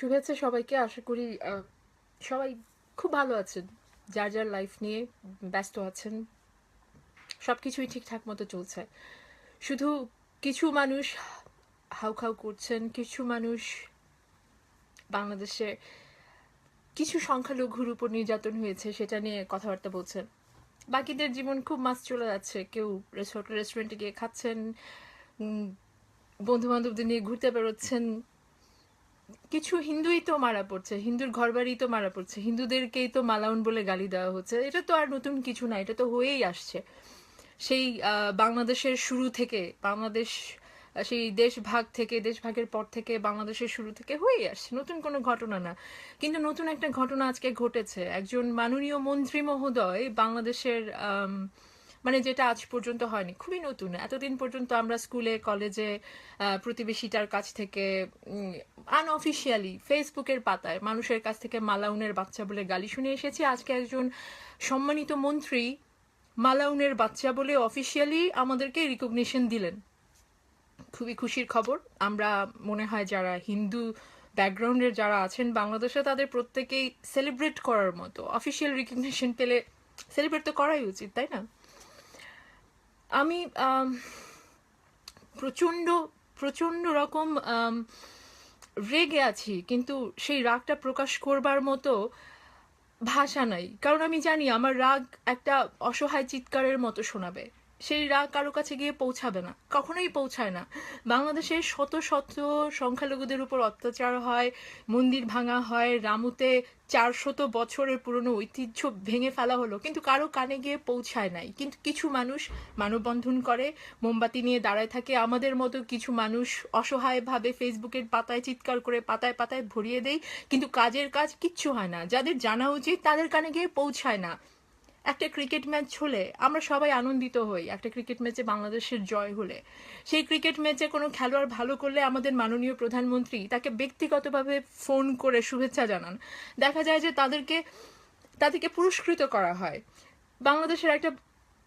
শুভেচ্ছা সবাইকে। আশা করি সবাই খুব ভালো আছেন। যার যার লাইফ নিয়ে ব্যস্ত আছেন। সব কিছুই ঠিকঠাক মতো চলছে। শুধু কিছু মানুষ হাউখাউ করছেন, কিছু মানুষ বাংলাদেশে কিছু সংখ্যালঘুর উপর নির্যাতন হয়েছে সেটা নিয়ে কথাবার্তা বলছেন। বাকিদের জীবন খুব মাস চলে যাচ্ছে। কেউ রেস্টুরেন্টে গিয়ে খাচ্ছেন, বন্ধু বান্ধবদের নিয়ে ঘুরতে বেরোচ্ছেন। কিছু হিন্দুই তো মারা পড়ছে, হিন্দুর ঘরবাড়ি তো মারা পড়ছে, হিন্দুদেরকেই তো মালাউন বলে গালি দেওয়া হচ্ছে। এটা তো আর নতুন কিছু না, এটা তো হয়েই আসছে সেই বাংলাদেশের শুরু থেকে। বাংলাদেশ সেই দেশভাগের পর থেকে বাংলাদেশের শুরু থেকে হয়েই আসছে, নতুন কোনো ঘটনা না। কিন্তু নতুন একটা ঘটনা আজকে ঘটেছে। একজন মাননীয় মন্ত্রী মহোদয় বাংলাদেশের মানে যেটা আজ পর্যন্ত হয়নি, খুবই নতুন। এতদিন পর্যন্ত আমরা স্কুলে কলেজে প্রতিবেশীটার কাছ থেকে আনঅফিসিয়ালি ফেসবুকের পাতায় মানুষের কাছ থেকে মালাউনের বাচ্চা বলে গালি শুনে এসেছি। আজকে একজন সম্মানিত মন্ত্রী মালাউনের বাচ্চা বলে অফিসিয়ালি আমাদেরকে রিকগনিশন দিলেন। খুবই খুশির খবর। আমরা মনে হয় যারা হিন্দু ব্যাকগ্রাউন্ডের যারা আছেন বাংলাদেশে, তাদের প্রত্যেকেই সেলিব্রেট করার মতো। অফিসিয়াল রিকগনিশন পেলে সেলিব্রেট তো করাই উচিত, তাই না? আমি প্রচণ্ড প্রচণ্ড রকম রেগে আছি, কিন্তু সেই রাগটা প্রকাশ করবার মতো ভাষা নাই। কারণ আমি জানি আমার রাগ একটা অসহায় চিৎকারের মতো শোনাবে। সেই রাগ কারো কাছে গিয়ে পৌঁছাবে না, কখনোই পৌঁছায় না। বাংলাদেশে শত শত সংখ্যালঘুদের উপর অত্যাচার হয়, মন্দির ভাঙা হয়, রামুতে 400 বছরের পুরনো ঐতিহ্য ভেঙে ফেলা হলো, কিন্তু কারো কানে গিয়ে পৌঁছায় নাই। কিন্তু কিছু মানুষ মানববন্ধন করে, মোমবাতি নিয়ে দাঁড়ায় থাকে। আমাদের মতো কিছু মানুষ অসহায়ভাবে ফেসবুকের পাতায় চিৎকার করে পাতায় পাতায় ভরিয়ে দেয়, কিন্তু কাজের কাজ কিচ্ছু হয় না। যাদের জানা উচিত তাদের কানে গিয়ে পৌঁছায় না। একটা ক্রিকেট ম্যাচ হলে আমরা সবাই আনন্দিত হই, একটা ক্রিকেট ম্যাচে বাংলাদেশের জয় হলে। সেই ক্রিকেট ম্যাচে কোনো খেলোয়াড় ভালো করলে আমাদের মাননীয় প্রধানমন্ত্রী তাকে ব্যক্তিগতভাবে ফোন করে শুভেচ্ছা জানান। দেখা যায় যে তাদেরকে পুরস্কৃত করা হয়। বাংলাদেশের একটা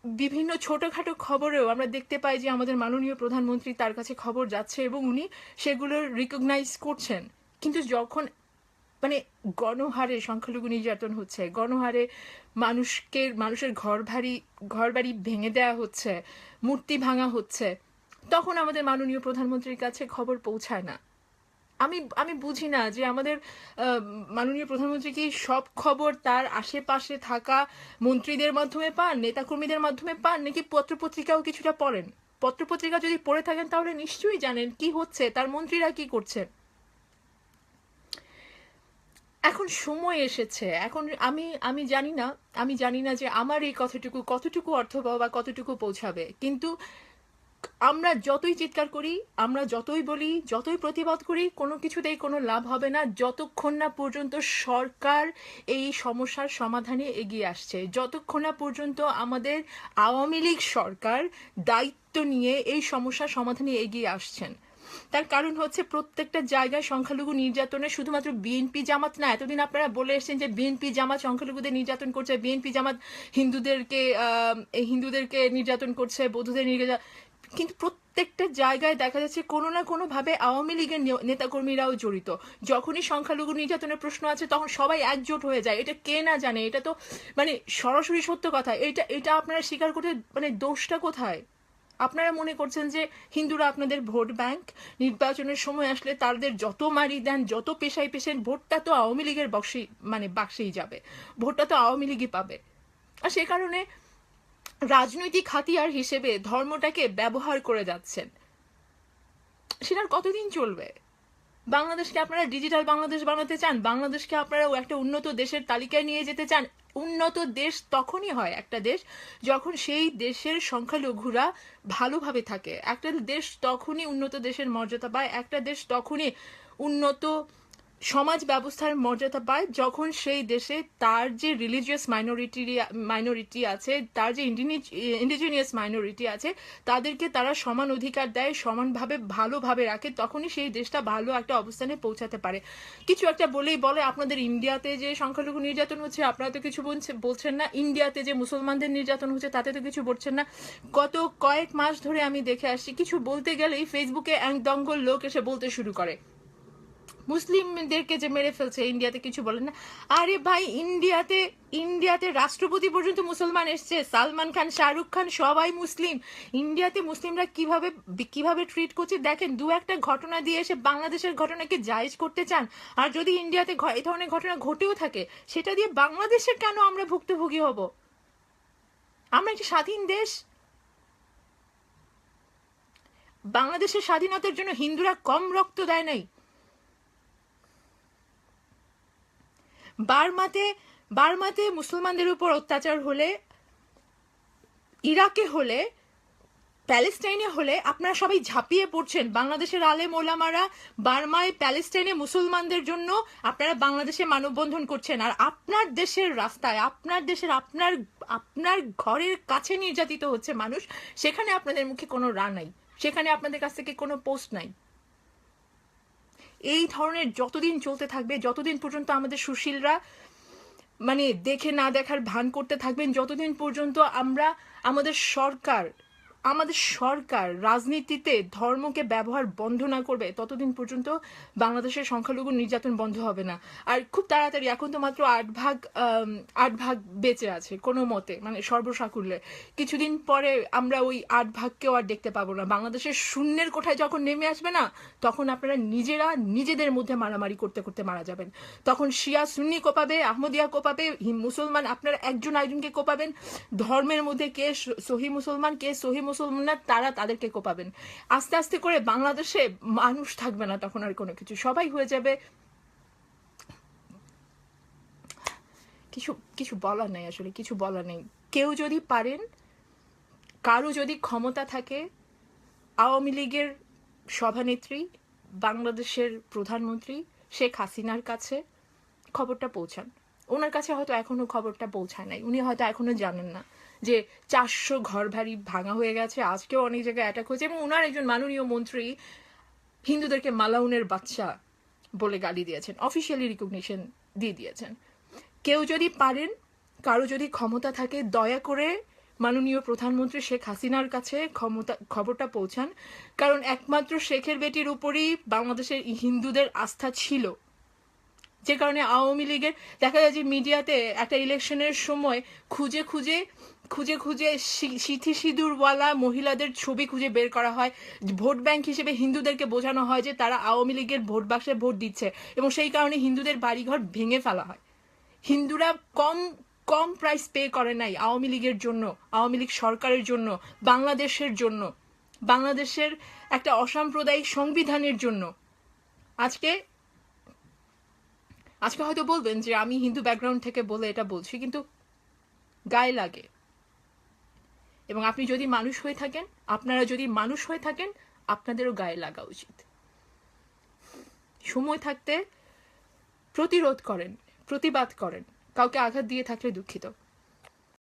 বিভিন্ন ছোটোখাটো খবরেও আমরা দেখতে পাই যে আমাদের মাননীয় প্রধানমন্ত্রী তার কাছে খবর যাচ্ছে এবং উনি সেগুলোর রিকগনাইজ করছেন। কিন্তু যখন মানে গণহারে সংখ্যালঘু নির্যাতন হচ্ছে, গণহারে মানুষের ঘর বাড়ি ভেঙে দেওয়া হচ্ছে, মূর্তি ভাঙা হচ্ছে, তখন আমাদের মাননীয় প্রধানমন্ত্রীর কাছে খবর পৌঁছায় না। আমি আমি বুঝি না যে আমাদের মাননীয় প্রধানমন্ত্রী কি সব খবর তার আশেপাশে থাকা মন্ত্রীদের মাধ্যমে পান, নেতাকর্মীদের মাধ্যমে পান, নাকি পত্রপত্রিকাও কিছুটা পড়েন? পত্রপত্রিকা যদি পড়ে থাকেন তাহলে নিশ্চয়ই জানেন কি হচ্ছে, তার মন্ত্রীরা কি করছেন। এখন সময় এসেছে। এখন আমি আমি জানি না যে আমার এই কথাটুকু কতটুকু অর্থবহ বা কতটুকু পৌঁছাবে, কিন্তু আমরা যতই চিৎকার করি, আমরা যতই বলি, যতই প্রতিবাদ করি, কোনো কিছুতেই কোনো লাভ হবে না যতক্ষণ না পর্যন্ত সরকার এই সমস্যার সমাধানে এগিয়ে আসছে, যতক্ষণ না পর্যন্ত আমাদের আওয়ামী লীগ সরকার দায়িত্ব নিয়ে এই সমস্যার সমাধানে এগিয়ে আসছেন। তার কারণ হচ্ছে প্রত্যেকটা জায়গায় সংখ্যালঘু নির্যাতনে শুধুমাত্র বিএনপি জামাত না। এতদিন আপনারা বলে এসেছেন যে বিএনপি জামাত সংখ্যালঘুদের নির্যাতন করছে, বিএনপি জামাত হিন্দুদেরকে নির্যাতন করছে, বৌদ্ধদের নির্যাতন। কিন্তু প্রত্যেকটা জায়গায় দেখা যাচ্ছে কোনো না কোনো ভাবে আওয়ামী লীগের নেতাকর্মীরাও জড়িত। যখনই সংখ্যালঘু নির্যাতনের প্রশ্ন আছে তখন সবাই একজোট হয়ে যায়। এটা কে না জানে? এটা তো মানে সরাসরি সত্য কথা। এটা আপনারা স্বীকার করতে মানে দোষটা কোথায়? আপনারা মনে করছেন যে হিন্দুরা আপনাদের ভোট ব্যাংক, নির্বাচনের সময় আসলে তাদের যত মারি দেন, যত পেশায় পেশেন, ভোটটা তো আওয়ামী লীগের বাক্সেই যাবে, ভোটটা তো আওয়ামী লীগই পাবে। আর সে কারণে রাজনৈতিক হাতিয়ার হিসেবে ধর্মটাকে ব্যবহার করে যাচ্ছেন। সেটা কতদিন চলবে? বাংলাদেশকে আপনারা ডিজিটাল বাংলাদেশ বানাতে চান? বাংলাদেশকে আপনারা একটা উন্নত দেশের তালিকায় নিয়ে যেতে চান? উন্নত দেশ তখনই হয় একটা দেশ যখন সেই দেশের সংখ্যালঘুরা ভালোভাবে থাকে। একটা দেশ তখনই উন্নত দেশের মর্যাদা পায়, একটা দেশ তখনই উন্নত সমাজ ব্যবস্থার মর্যাদা পায় যখন সেই দেশে তার যে রিলিজিয়াস মাইনরিটি আছে, তার যে ইন্ডিজিনিয়াস মাইনরিটি আছে, তাদেরকে তারা সমান অধিকার দেয়, সমানভাবে ভালোভাবে রাখে। তখনই সেই দেশটা ভালো একটা অবস্থানে পৌঁছাতে পারে। কিছু একটা বলেই বলে আপনাদের ইন্ডিয়াতে যে সংখ্যালঘু নির্যাতন হচ্ছে আপনারা তো কিছু বলছেন না, ইন্ডিয়াতে যে মুসলমানদের নির্যাতন হচ্ছে তাতে তো কিছু বলছেন না। গত কয়েক মাস ধরে আমি দেখে আসছি কিছু বলতে গেলেই ফেসবুকে এক দঙ্গল লোক এসে বলতে শুরু করে মুসলিমদেরকে যে মেরে ফেলছে, ইন্ডিয়াতে কিছু বলেন না। আরে ভাই, ইন্ডিয়াতে ইন্ডিয়াতে রাষ্ট্রপতি পর্যন্ত মুসলমান এসছে, সালমান খান, শাহরুখ খান সবাই মুসলিম। ইন্ডিয়াতে মুসলিমরা কিভাবে কিভাবে ট্রিট করছে দেখেন। দু একটা ঘটনা দিয়ে এসে বাংলাদেশের ঘটনাকে জায়েজ করতে চান। আর যদি ইন্ডিয়াতে এই ধরনের ঘটনা ঘটেও থাকে, সেটা দিয়ে বাংলাদেশের কেন আমরা ভুক্তভোগী হব? আমরা একটি স্বাধীন দেশ। বাংলাদেশের স্বাধীনতার জন্য হিন্দুরা কম রক্ত দেয় নাই। বার্মাতে মুসলমানদের উপর অত্যাচার হলে, ইরাকে হলে, প্যালেস্টাইনে হলে আপনারা সবাই ঝাঁপিয়ে পড়ছেন। বাংলাদেশের আলেম ওলামারা বার্মায় প্যালেস্টাইনে মুসলমানদের জন্য আপনারা বাংলাদেশে মানববন্ধন করছেন। আর আপনার দেশের রাস্তায়, আপনার দেশের আপনার ঘরের কাছে নির্যাতিত হচ্ছে মানুষ, সেখানে আপনাদের মুখে কোনো রা নাই, সেখানে আপনাদের কাছ থেকে কোনো পোস্ট নাই। এই ধরনের যতদিন চলতে থাকবে, যতদিন পর্যন্ত আমাদের সুশীলরা মানে দেখে না দেখার ভান করতে থাকবেন, যতদিন পর্যন্ত আমাদের সরকার রাজনীতিতে ধর্মকে ব্যবহার বন্ধ না করবে, ততদিন পর্যন্ত বাংলাদেশের সংখ্যালঘু নির্যাতন বন্ধ হবে না। আর খুব তাড়াতাড়ি, এখন তো মাত্র 8 ভাগ বেঁচে আছে কোনো মতে, মানে সর্বসাকুল্যে। কিছুদিন পরে আমরা ওই 8 ভাগকেও আর দেখতে পাবো না। বাংলাদেশের শূন্যের কোঠায় যখন নেমে আসবে না, তখন আপনারা নিজেদের মধ্যে মারামারি করতে করতে মারা যাবেন। তখন শিয়া সুন্নি কোপাবে, আহমদিয়া কোপাবে, মুসলমান আপনারা একজন আরেকজনকে কোপাবেন। ধর্মের মধ্যে কে সহি মুসলমান, কে সহি মুসলমান না, তাদেরকে কোপাবেন। আস্তে আস্তে করে বাংলাদেশে মানুষ থাকবে না তখন আর কোনো কিছু, সবাই হয়ে যাবে। কিছু বলার নেই, আসলে কিছু বলার নেই। কেউ যদি পারেন, কারো যদি ক্ষমতা থাকে, আওয়ামী লীগের সভানেত্রী, বাংলাদেশের প্রধানমন্ত্রী শেখ হাসিনার কাছে খবরটা পৌঁছান। ওনার কাছে হয়তো এখনো খবরটা পৌঁছায় নাই, উনি হয়তো এখনো জানেন না যে 400 ঘর বাড়ি ভাঙা হয়ে গেছে, আজকেও অনেক জায়গায় অ্যাটাক হয়েছে, এবং ওনার একজন মাননীয় মন্ত্রী হিন্দুদেরকে মালাউনের বাচ্চা বলে গালি দিয়েছেন, অফিসিয়ালি রিকগনিশন দিয়ে দিয়েছেন। কেউ যদি পারেন, কারো যদি ক্ষমতা থাকে, দয়া করে মাননীয় প্রধানমন্ত্রী শেখ হাসিনার কাছে খবরটা পৌঁছান। কারণ একমাত্র শেখের বেটির উপরই বাংলাদেশের হিন্দুদের আস্থা ছিল, যে কারণে আওয়ামী লীগের দেখা যায় যে মিডিয়াতে একটা ইলেকশনের সময় খুঁজে খুঁজে সিথি সিঁদুরওয়ালা মহিলাদের ছবি খুঁজে বের করা হয়, ভোট ব্যাংক হিসেবে হিন্দুদেরকে বোঝানো হয় যে তারা আওয়ামী লীগের ভোট বাক্সে ভোট দিচ্ছে, এবং সেই কারণে হিন্দুদের বাড়িঘর ভেঙে ফেলা হয়। হিন্দুরা কম প্রাইস পে করে নাই আওয়ামী লীগের জন্য, আওয়ামী লীগ সরকারের জন্য, বাংলাদেশের জন্য, বাংলাদেশের একটা অসাম্প্রদায়িক সংবিধানের জন্য। আজকে হয়তো বলবেন যে আমি হিন্দু ব্যাকগ্রাউন্ড থেকে বলে এটা বলছি, কিন্তু গায়ে লাগে। এবং আপনি যদি মানুষ হয়ে থাকেন, আপনারা যদি মানুষ হয়ে থাকেন, আপনাদেরও গায়ে লাগা উচিত। সময় থাকতে প্রতিরোধ করেন, প্রতিবাদ করেন। কাউকে আঘাত দিয়ে থাকলে দুঃখিত।